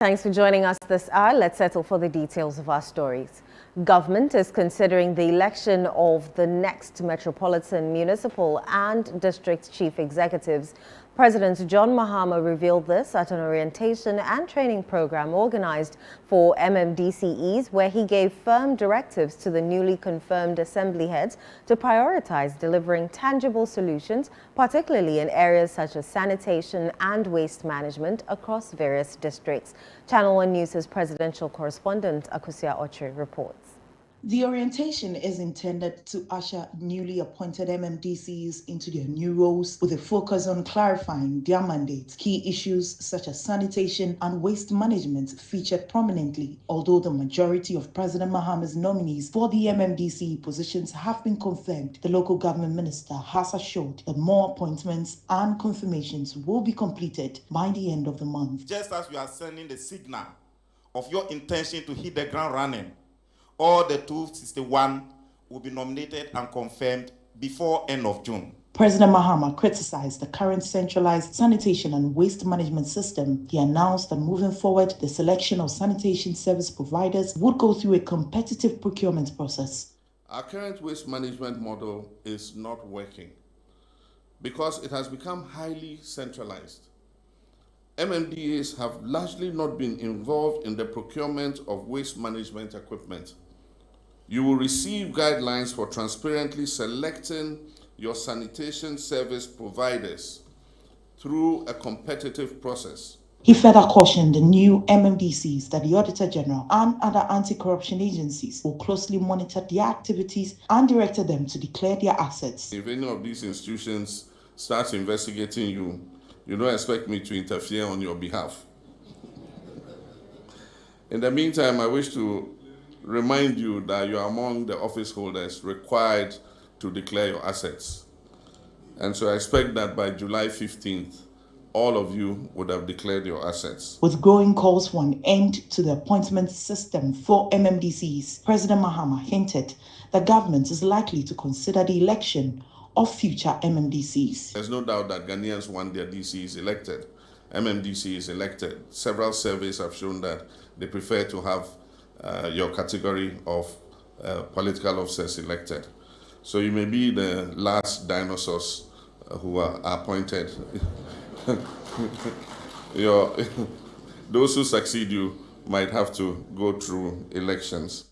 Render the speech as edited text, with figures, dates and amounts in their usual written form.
Thanks for joining us this hour. Let's settle for the details of our stories. Government is considering the election of the next metropolitan, municipal and district chief executives. President John Mahama revealed this at an orientation and training program organized for MMDCEs, where he gave firm directives to the newly confirmed assembly heads to prioritize delivering tangible solutions, particularly in areas such as sanitation and waste management across various districts. ChannelOne News' presidential correspondent Akusia Oche reports. The orientation is intended to usher newly appointed MMDCs into their new roles with a focus on clarifying their mandates. Key issues such as sanitation and waste management featured prominently, although the majority of President Mahama's nominees for the MMDC positions have been confirmed. The local government minister has assured that more appointments and confirmations will be completed by the end of the month. Just as we are sending the signal of your intention to hit the ground running, all the 261 will be nominated and confirmed before end of June. President Mahama criticized the current centralized sanitation and waste management system. He announced that moving forward, the selection of sanitation service providers would go through a competitive procurement process. Our current waste management model is not working because it has become highly centralized. MMDAs have largely not been involved in the procurement of waste management equipment. You will receive guidelines for transparently selecting your sanitation service providers through a competitive process. He further cautioned the new MMDCs that the Auditor General and other anti-corruption agencies will closely monitor their activities and directed them to declare their assets. If any of these institutions starts investigating you, you don't expect me to interfere on your behalf. In the meantime, I wish to remind you that you are among the office holders required to declare your assets. And so I expect that by July 15th, all of you would have declared your assets. With growing calls for an end to the appointment system for MMDCs, President Mahama hinted that government is likely to consider the election of future MMDCs. There's no doubt that Ghanaians want their DCs elected. MMDC is elected. Several surveys have shown that they prefer to have your category of political officers elected. So you may be the last dinosaurs who are appointed. Those who succeed you might have to go through elections.